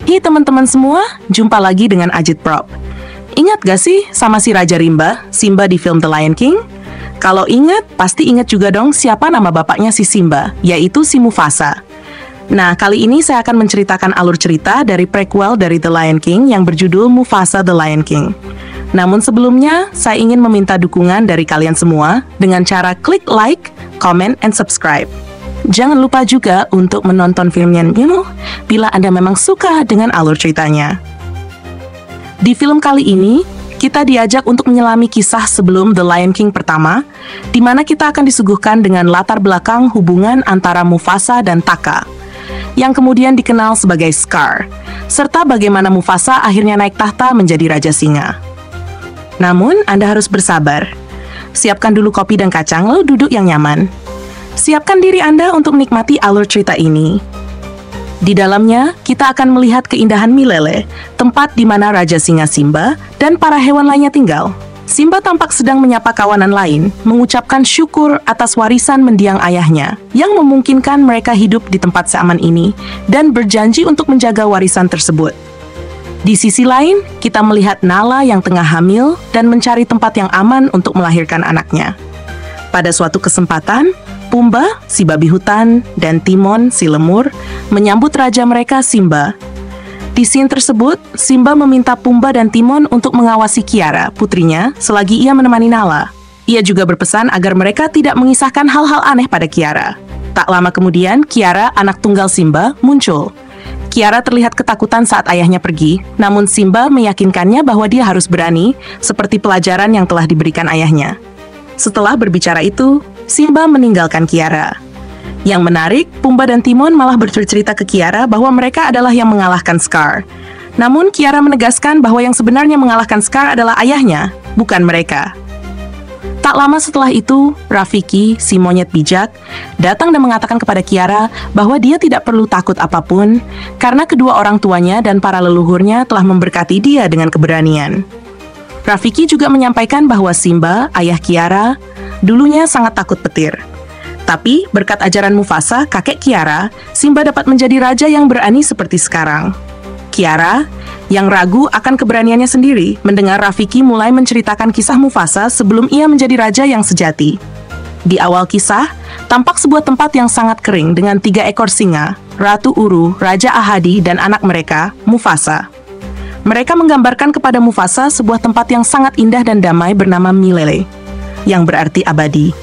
Hai teman-teman semua, jumpa lagi dengan Ajit Prop. Ingat gak sih sama si Raja Rimba, Simba di film The Lion King? Kalau ingat, pasti ingat juga dong siapa nama bapaknya si Simba, yaitu si Mufasa. Nah, kali ini saya akan menceritakan alur cerita dari prequel dari The Lion King yang berjudul Mufasa The Lion King. Namun sebelumnya, saya ingin meminta dukungan dari kalian semua dengan cara klik like, comment, and subscribe. Jangan lupa juga untuk menonton filmnya bila Anda memang suka dengan alur ceritanya. Di film kali ini, kita diajak untuk menyelami kisah sebelum The Lion King pertama, di mana kita akan disuguhkan dengan latar belakang hubungan antara Mufasa dan Taka, yang kemudian dikenal sebagai Scar, serta bagaimana Mufasa akhirnya naik tahta menjadi Raja Singa. Namun, Anda harus bersabar. Siapkan dulu kopi dan kacang, lalu duduk yang nyaman. Siapkan diri Anda untuk menikmati alur cerita ini. Di dalamnya, kita akan melihat keindahan Milele, tempat di mana Raja Singa Simba dan para hewan lainnya tinggal. Simba tampak sedang menyapa kawanan lain, mengucapkan syukur atas warisan mendiang ayahnya, yang memungkinkan mereka hidup di tempat seaman ini, dan berjanji untuk menjaga warisan tersebut. Di sisi lain, kita melihat Nala yang tengah hamil dan mencari tempat yang aman untuk melahirkan anaknya. Pada suatu kesempatan, Pumba, si babi hutan, dan Timon, si lemur, menyambut raja mereka Simba. Di scene tersebut, Simba meminta Pumba dan Timon untuk mengawasi Kiara, putrinya, selagi ia menemani Nala. Ia juga berpesan agar mereka tidak mengisahkan hal-hal aneh pada Kiara. Tak lama kemudian, Kiara, anak tunggal Simba, muncul. Kiara terlihat ketakutan saat ayahnya pergi, namun Simba meyakinkannya bahwa dia harus berani, seperti pelajaran yang telah diberikan ayahnya. Setelah berbicara itu, Simba meninggalkan Kiara. Yang menarik, Pumba dan Timon malah bercerita ke Kiara bahwa mereka adalah yang mengalahkan Scar. Namun, Kiara menegaskan bahwa yang sebenarnya mengalahkan Scar adalah ayahnya, bukan mereka. Tak lama setelah itu, Rafiki, si monyet bijak, datang dan mengatakan kepada Kiara bahwa dia tidak perlu takut apapun, karena kedua orang tuanya dan para leluhurnya telah memberkati dia dengan keberanian. Rafiki juga menyampaikan bahwa Simba, ayah Kiara, dulunya sangat takut petir. Tapi, berkat ajaran Mufasa, kakek Kiara, Simba dapat menjadi raja yang berani seperti sekarang. Kiara, yang ragu akan keberaniannya sendiri, mendengar Rafiki mulai menceritakan kisah Mufasa sebelum ia menjadi raja yang sejati. Di awal kisah, tampak sebuah tempat yang sangat kering dengan 3 ekor singa, Ratu Uru, Raja Ahadi, dan anak mereka, Mufasa. Mereka menggambarkan kepada Mufasa sebuah tempat yang sangat indah dan damai bernama Milele, yang berarti abadi.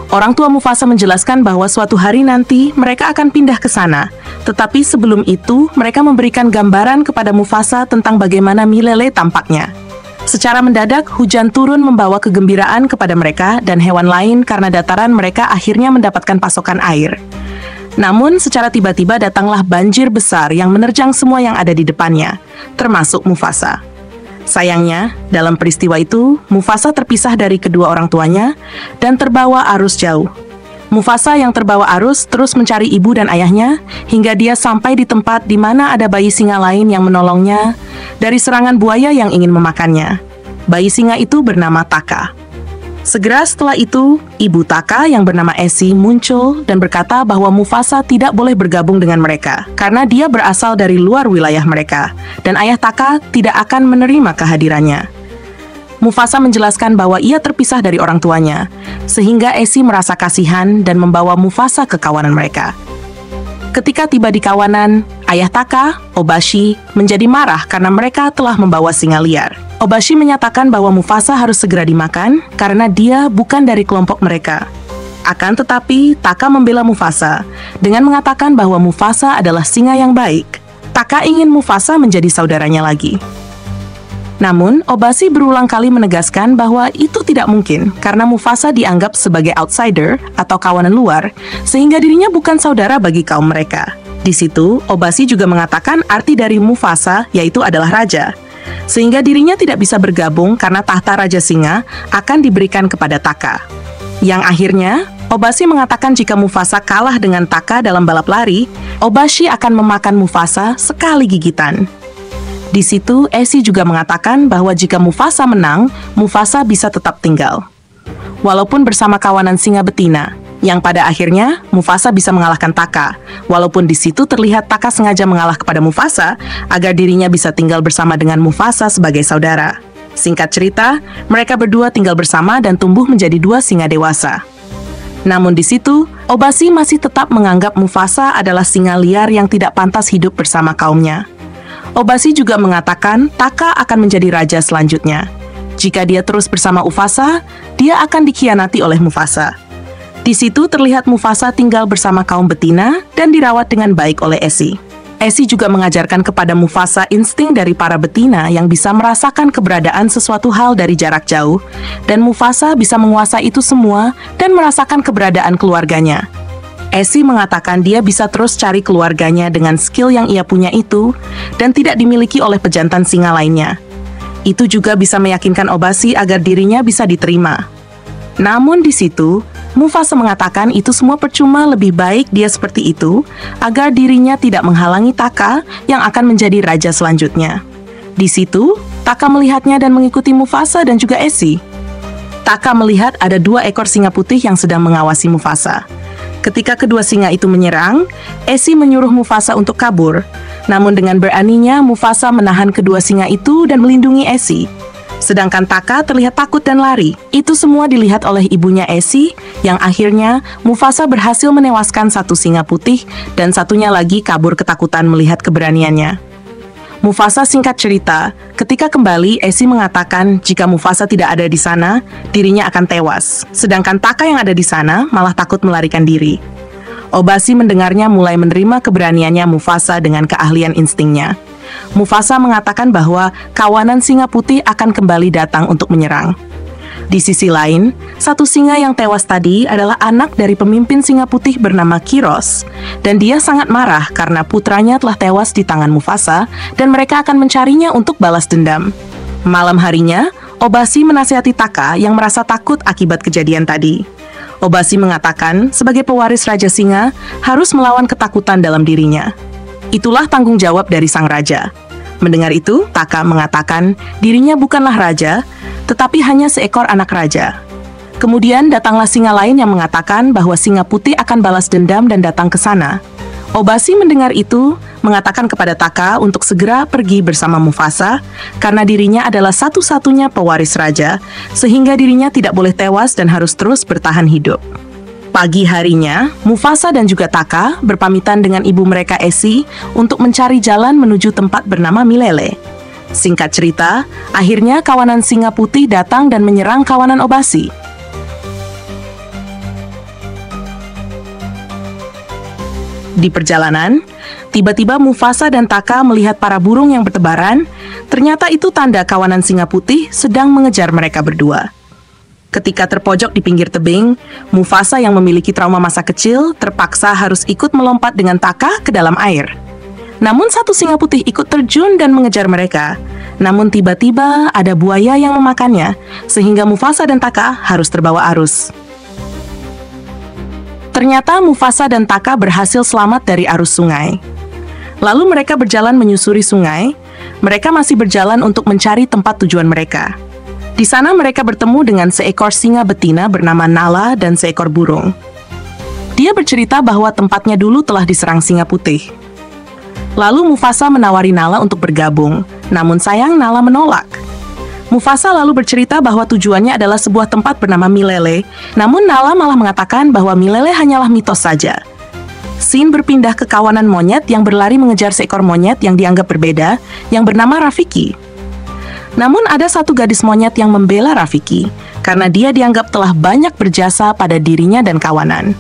Orang tua Mufasa menjelaskan bahwa suatu hari nanti mereka akan pindah ke sana, tetapi sebelum itu mereka memberikan gambaran kepada Mufasa tentang bagaimana Milele tampaknya. Secara mendadak, hujan turun membawa kegembiraan kepada mereka dan hewan lain karena dataran mereka akhirnya mendapatkan pasokan air. Namun, secara tiba-tiba datanglah banjir besar yang menerjang semua yang ada di depannya, termasuk Mufasa. Sayangnya, dalam peristiwa itu, Mufasa terpisah dari kedua orang tuanya dan terbawa arus jauh. Mufasa yang terbawa arus terus mencari ibu dan ayahnya hingga dia sampai di tempat di mana ada bayi singa lain yang menolongnya dari serangan buaya yang ingin memakannya. Bayi singa itu bernama Taka. Segera setelah itu, ibu Taka yang bernama Esi muncul dan berkata bahwa Mufasa tidak boleh bergabung dengan mereka karena dia berasal dari luar wilayah mereka dan ayah Taka tidak akan menerima kehadirannya. Mufasa menjelaskan bahwa ia terpisah dari orang tuanya, sehingga Esi merasa kasihan dan membawa Mufasa ke kawanan mereka. Ketika tiba di kawanan, ayah Taka, Obashi, menjadi marah karena mereka telah membawa singa liar. Obashi menyatakan bahwa Mufasa harus segera dimakan karena dia bukan dari kelompok mereka. Akan tetapi, Taka membela Mufasa dengan mengatakan bahwa Mufasa adalah singa yang baik. Taka ingin Mufasa menjadi saudaranya lagi. Namun, Obashi berulang kali menegaskan bahwa itu tidak mungkin karena Mufasa dianggap sebagai outsider atau kawanan luar, sehingga dirinya bukan saudara bagi kaum mereka. Di situ, Obashi juga mengatakan arti dari Mufasa yaitu adalah raja, sehingga dirinya tidak bisa bergabung karena tahta Raja Singa akan diberikan kepada Taka. Yang akhirnya, Obashi mengatakan jika Mufasa kalah dengan Taka dalam balap lari, Obashi akan memakan Mufasa sekali gigitan. Di situ, Esi juga mengatakan bahwa jika Mufasa menang, Mufasa bisa tetap tinggal. Walaupun bersama kawanan singa betina, yang pada akhirnya Mufasa bisa mengalahkan Taka. Walaupun di situ terlihat Taka sengaja mengalah kepada Mufasa agar dirinya bisa tinggal bersama dengan Mufasa sebagai saudara. Singkat cerita, mereka berdua tinggal bersama dan tumbuh menjadi dua singa dewasa. Namun di situ, Obasi masih tetap menganggap Mufasa adalah singa liar yang tidak pantas hidup bersama kaumnya. Obasi juga mengatakan Taka akan menjadi raja selanjutnya. Jika dia terus bersama Mufasa, dia akan dikhianati oleh Mufasa. Di situ terlihat Mufasa tinggal bersama kaum betina dan dirawat dengan baik oleh Esi. Esi juga mengajarkan kepada Mufasa insting dari para betina yang bisa merasakan keberadaan sesuatu hal dari jarak jauh, dan Mufasa bisa menguasai itu semua dan merasakan keberadaan keluarganya. Esi mengatakan dia bisa terus cari keluarganya dengan skill yang ia punya itu dan tidak dimiliki oleh pejantan singa lainnya. Itu juga bisa meyakinkan Obasi agar dirinya bisa diterima. Namun di situ, Mufasa mengatakan itu semua percuma, lebih baik dia seperti itu agar dirinya tidak menghalangi Taka yang akan menjadi raja selanjutnya. Di situ, Taka melihatnya dan mengikuti Mufasa dan juga Esi. Taka melihat ada 2 ekor singa putih yang sedang mengawasi Mufasa. Ketika kedua singa itu menyerang, Esi menyuruh Mufasa untuk kabur. Namun dengan beraninya, Mufasa menahan kedua singa itu dan melindungi Esi. Sedangkan Taka terlihat takut dan lari. Itu semua dilihat oleh ibunya Esi, yang akhirnya Mufasa berhasil menewaskan satu singa putih dan satunya lagi kabur ketakutan melihat keberaniannya. Mufasa singkat cerita, ketika kembali Esi mengatakan jika Mufasa tidak ada di sana, dirinya akan tewas. Sedangkan Taka yang ada di sana malah takut melarikan diri. Obasi mendengarnya mulai menerima keberaniannya Mufasa dengan keahlian instingnya. Mufasa mengatakan bahwa kawanan singa putih akan kembali datang untuk menyerang. Di sisi lain, satu singa yang tewas tadi adalah anak dari pemimpin singa putih bernama Kiros, dan dia sangat marah karena putranya telah tewas di tangan Mufasa dan mereka akan mencarinya untuk balas dendam. Malam harinya, Obasi menasihati Taka yang merasa takut akibat kejadian tadi. Obasi mengatakan sebagai pewaris Raja Singa harus melawan ketakutan dalam dirinya. Itulah tanggung jawab dari sang raja. Mendengar itu, Taka mengatakan dirinya bukanlah raja, tetapi hanya seekor anak raja. Kemudian datanglah singa lain yang mengatakan bahwa singa putih akan balas dendam dan datang ke sana. Obasi mendengar itu, mengatakan kepada Taka untuk segera pergi bersama Mufasa, karena dirinya adalah satu-satunya pewaris raja, sehingga dirinya tidak boleh tewas dan harus terus bertahan hidup. Pagi harinya, Mufasa dan juga Taka berpamitan dengan ibu mereka Esi untuk mencari jalan menuju tempat bernama Milele. Singkat cerita, akhirnya kawanan singa putih datang dan menyerang kawanan Obasi. Di perjalanan, tiba-tiba Mufasa dan Taka melihat para burung yang bertebaran. Ternyata itu tanda kawanan singa putih sedang mengejar mereka berdua. Ketika terpojok di pinggir tebing, Mufasa yang memiliki trauma masa kecil terpaksa harus ikut melompat dengan Taka ke dalam air. Namun satu singa putih ikut terjun dan mengejar mereka. Namun tiba-tiba ada buaya yang memakannya, sehingga Mufasa dan Taka harus terbawa arus. Ternyata Mufasa dan Taka berhasil selamat dari arus sungai. Lalu mereka berjalan menyusuri sungai. Mereka masih berjalan untuk mencari tempat tujuan mereka. Di sana mereka bertemu dengan seekor singa betina bernama Nala dan seekor burung. Dia bercerita bahwa tempatnya dulu telah diserang singa putih. Lalu Mufasa menawari Nala untuk bergabung, namun sayang Nala menolak. Mufasa lalu bercerita bahwa tujuannya adalah sebuah tempat bernama Milele, namun Nala malah mengatakan bahwa Milele hanyalah mitos saja. Scene berpindah ke kawanan monyet yang berlari mengejar seekor monyet yang dianggap berbeda, yang bernama Rafiki. Namun ada satu gadis monyet yang membela Rafiki, karena dia dianggap telah banyak berjasa pada dirinya dan kawanan.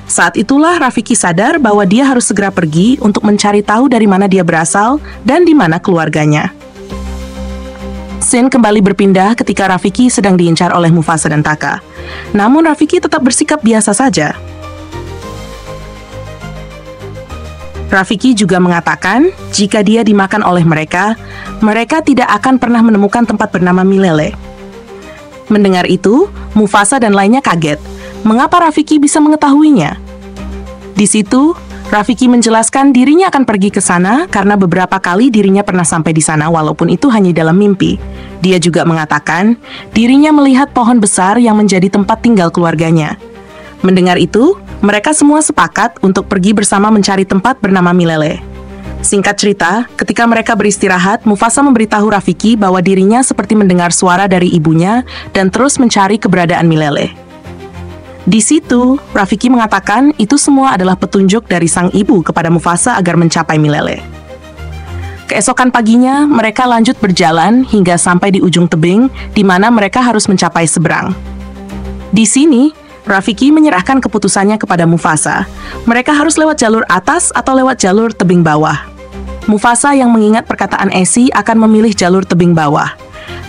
Saat itulah Rafiki sadar bahwa dia harus segera pergi untuk mencari tahu dari mana dia berasal dan di mana keluarganya. Scene kembali berpindah ketika Rafiki sedang diincar oleh Mufasa dan Taka. Namun Rafiki tetap bersikap biasa saja. Rafiki juga mengatakan jika dia dimakan oleh mereka, mereka tidak akan pernah menemukan tempat bernama Milele. Mendengar itu, Mufasa dan lainnya kaget. Mengapa Rafiki bisa mengetahuinya? Di situ, Rafiki menjelaskan dirinya akan pergi ke sana karena beberapa kali dirinya pernah sampai di sana walaupun itu hanya dalam mimpi. Dia juga mengatakan dirinya melihat pohon besar yang menjadi tempat tinggal keluarganya. Mendengar itu, mereka semua sepakat untuk pergi bersama mencari tempat bernama Milele. Singkat cerita, ketika mereka beristirahat, Mufasa memberitahu Rafiki bahwa dirinya seperti mendengar suara dari ibunya dan terus mencari keberadaan Milele. Di situ, Rafiki mengatakan itu semua adalah petunjuk dari sang ibu kepada Mufasa agar mencapai Milele. Keesokan paginya, mereka lanjut berjalan hingga sampai di ujung tebing, di mana mereka harus mencapai seberang. Di sini, Rafiki menyerahkan keputusannya kepada Mufasa. Mereka harus lewat jalur atas atau lewat jalur tebing bawah. Mufasa yang mengingat perkataan Esi akan memilih jalur tebing bawah.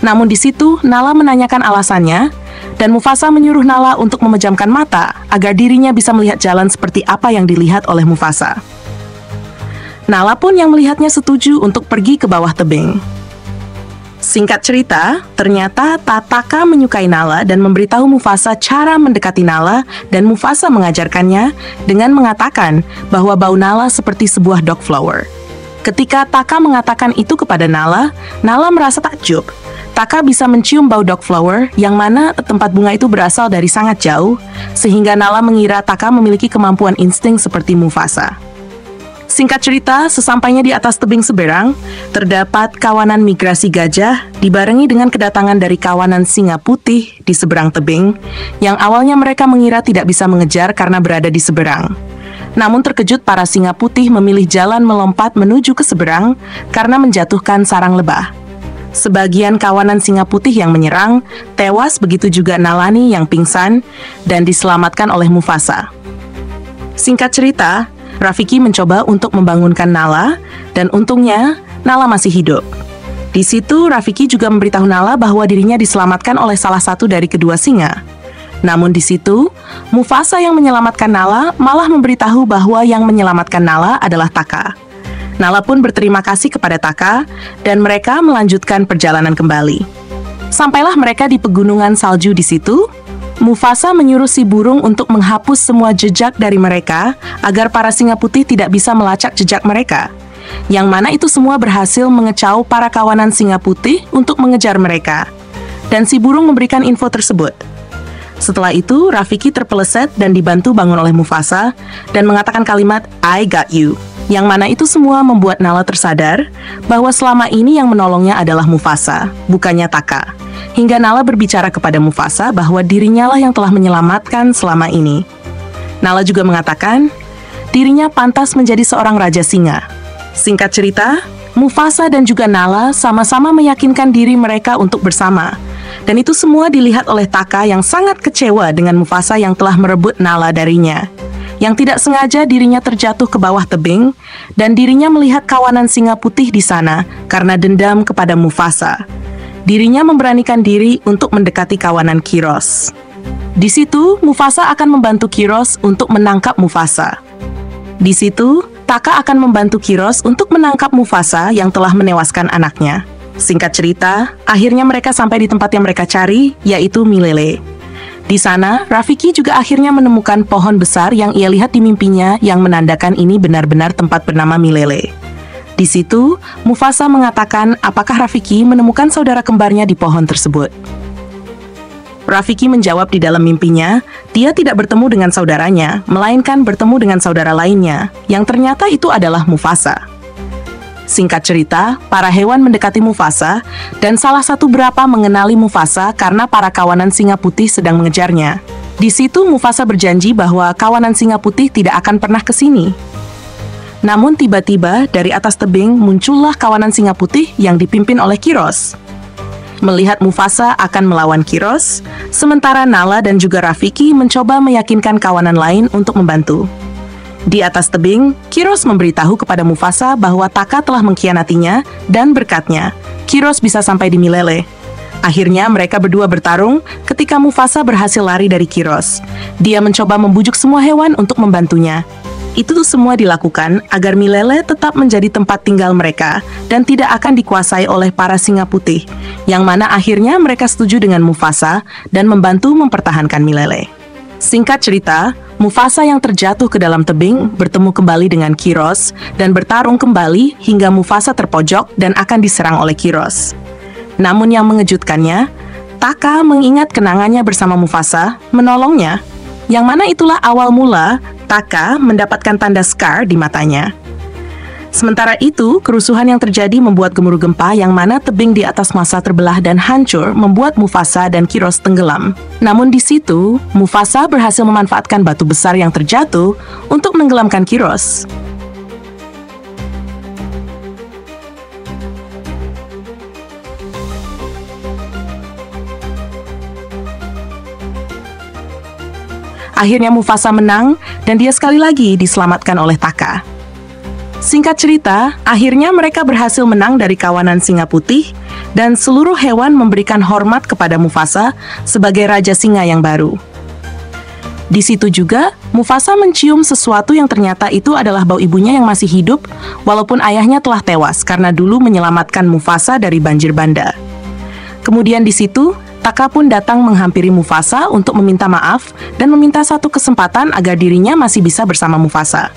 Namun di situ, Nala menanyakan alasannya, dan Mufasa menyuruh Nala untuk memejamkan mata agar dirinya bisa melihat jalan seperti apa yang dilihat oleh Mufasa. Nala pun yang melihatnya setuju untuk pergi ke bawah tebing. Singkat cerita, ternyata Taka menyukai Nala dan memberitahu Mufasa cara mendekati Nala, dan Mufasa mengajarkannya dengan mengatakan bahwa bau Nala seperti sebuah dog flower. Ketika Taka mengatakan itu kepada Nala, Nala merasa takjub. Taka bisa mencium bau dog flower, yang mana tempat bunga itu berasal dari sangat jauh, sehingga Nala mengira Taka memiliki kemampuan insting seperti Mufasa. Singkat cerita, sesampainya di atas tebing seberang, terdapat kawanan migrasi gajah dibarengi dengan kedatangan dari kawanan singa putih di seberang tebing, yang awalnya mereka mengira tidak bisa mengejar karena berada di seberang. Namun terkejut para singa putih memilih jalan melompat menuju ke seberang karena menjatuhkan sarang lebah. Sebagian kawanan singa putih yang menyerang, tewas, begitu juga Nalani yang pingsan dan diselamatkan oleh Mufasa. Singkat cerita, Rafiki mencoba untuk membangunkan Nala, dan untungnya Nala masih hidup. Di situ, Rafiki juga memberitahu Nala bahwa dirinya diselamatkan oleh salah satu dari kedua singa. Namun di situ, Mufasa yang menyelamatkan Nala malah memberitahu bahwa yang menyelamatkan Nala adalah Taka. Nala pun berterima kasih kepada Taka, dan mereka melanjutkan perjalanan kembali. Sampailah mereka di pegunungan salju di situ. Mufasa menyuruh si burung untuk menghapus semua jejak dari mereka agar para singa putih tidak bisa melacak jejak mereka. Yang mana itu semua berhasil mengecau para kawanan singa putih untuk mengejar mereka. Dan si burung memberikan info tersebut. Setelah itu, Rafiki terpeleset dan dibantu bangun oleh Mufasa dan mengatakan kalimat "I got you", yang mana itu semua membuat Nala tersadar bahwa selama ini yang menolongnya adalah Mufasa, bukannya Taka. Hingga Nala berbicara kepada Mufasa bahwa dirinya lah yang telah menyelamatkan selama ini. Nala juga mengatakan dirinya pantas menjadi seorang raja singa. Singkat cerita, Mufasa dan juga Nala sama-sama meyakinkan diri mereka untuk bersama. Dan itu semua dilihat oleh Taka yang sangat kecewa dengan Mufasa yang telah merebut Nala darinya. Yang tidak sengaja dirinya terjatuh ke bawah tebing, dan dirinya melihat kawanan singa putih di sana karena dendam kepada Mufasa. Dirinya memberanikan diri untuk mendekati kawanan Kiros. Di situ, Mufasa akan membantu Kiros untuk menangkap Mufasa. Di situ, Taka akan membantu Kiros untuk menangkap Mufasa yang telah menewaskan anaknya. Singkat cerita, akhirnya mereka sampai di tempat yang mereka cari, yaitu Milele. Di sana, Rafiki juga akhirnya menemukan pohon besar yang ia lihat di mimpinya yang menandakan ini benar-benar tempat bernama Milele. Di situ, Mufasa mengatakan apakah Rafiki menemukan saudara kembarnya di pohon tersebut. Rafiki menjawab di dalam mimpinya, dia tidak bertemu dengan saudaranya, melainkan bertemu dengan saudara lainnya, yang ternyata itu adalah Mufasa. Singkat cerita, para hewan mendekati Mufasa, dan salah satu berapa mengenali Mufasa karena para kawanan singa putih sedang mengejarnya. Di situ Mufasa berjanji bahwa kawanan singa putih tidak akan pernah ke sini. Namun tiba-tiba dari atas tebing muncullah kawanan singa putih yang dipimpin oleh Kiros. Melihat Mufasa akan melawan Kiros, sementara Nala dan juga Rafiki mencoba meyakinkan kawanan lain untuk membantu. Di atas tebing, Kiros memberitahu kepada Mufasa bahwa Taka telah mengkhianatinya dan berkatnya, Kiros bisa sampai di Milele. Akhirnya mereka berdua bertarung ketika Mufasa berhasil lari dari Kiros. Dia mencoba membujuk semua hewan untuk membantunya. Itu semua dilakukan agar Milele tetap menjadi tempat tinggal mereka dan tidak akan dikuasai oleh para singa putih, yang mana akhirnya mereka setuju dengan Mufasa dan membantu mempertahankan Milele. Singkat cerita, Mufasa yang terjatuh ke dalam tebing bertemu kembali dengan Kiros dan bertarung kembali hingga Mufasa terpojok dan akan diserang oleh Kiros. Namun yang mengejutkannya, Taka mengingat kenangannya bersama Mufasa, menolongnya, Yang mana itulah awal mula Taka mendapatkan tanda scar di matanya. Sementara itu, kerusuhan yang terjadi membuat gemuruh gempa yang mana tebing di atas masa terbelah dan hancur membuat Mufasa dan Kiros tenggelam. Namun di situ, Mufasa berhasil memanfaatkan batu besar yang terjatuh untuk menenggelamkan Kiros. Akhirnya Mufasa menang dan dia sekali lagi diselamatkan oleh Taka. Singkat cerita, akhirnya mereka berhasil menang dari kawanan singa putih dan seluruh hewan memberikan hormat kepada Mufasa sebagai Raja Singa yang baru. Di situ juga, Mufasa mencium sesuatu yang ternyata itu adalah bau ibunya yang masih hidup walaupun ayahnya telah tewas karena dulu menyelamatkan Mufasa dari banjir bandar. Kemudian di situ, Taka pun datang menghampiri Mufasa untuk meminta maaf dan meminta satu kesempatan agar dirinya masih bisa bersama Mufasa.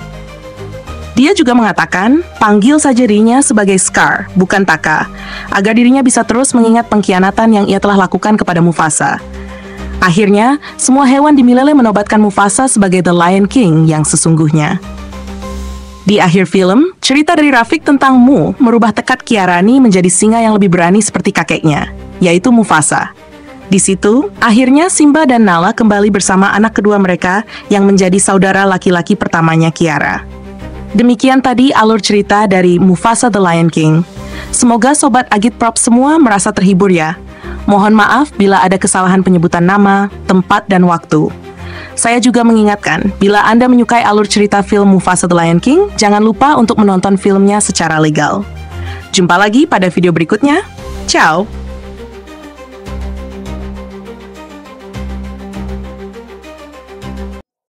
Dia juga mengatakan, panggil saja dirinya sebagai Scar, bukan Taka, agar dirinya bisa terus mengingat pengkhianatan yang ia telah lakukan kepada Mufasa. Akhirnya, semua hewan di Milele menobatkan Mufasa sebagai The Lion King yang sesungguhnya. Di akhir film, cerita dari Rafik tentang Mu merubah tekad Kiarani menjadi singa yang lebih berani seperti kakeknya, yaitu Mufasa. Di situ, akhirnya Simba dan Nala kembali bersama anak kedua mereka yang menjadi saudara laki-laki pertamanya Kiara. Demikian tadi alur cerita dari Mufasa The Lion King. Semoga Sobat Agitprop semua merasa terhibur ya. Mohon maaf bila ada kesalahan penyebutan nama, tempat, dan waktu. Saya juga mengingatkan, bila Anda menyukai alur cerita film Mufasa The Lion King, jangan lupa untuk menonton filmnya secara legal. Jumpa lagi pada video berikutnya. Ciao!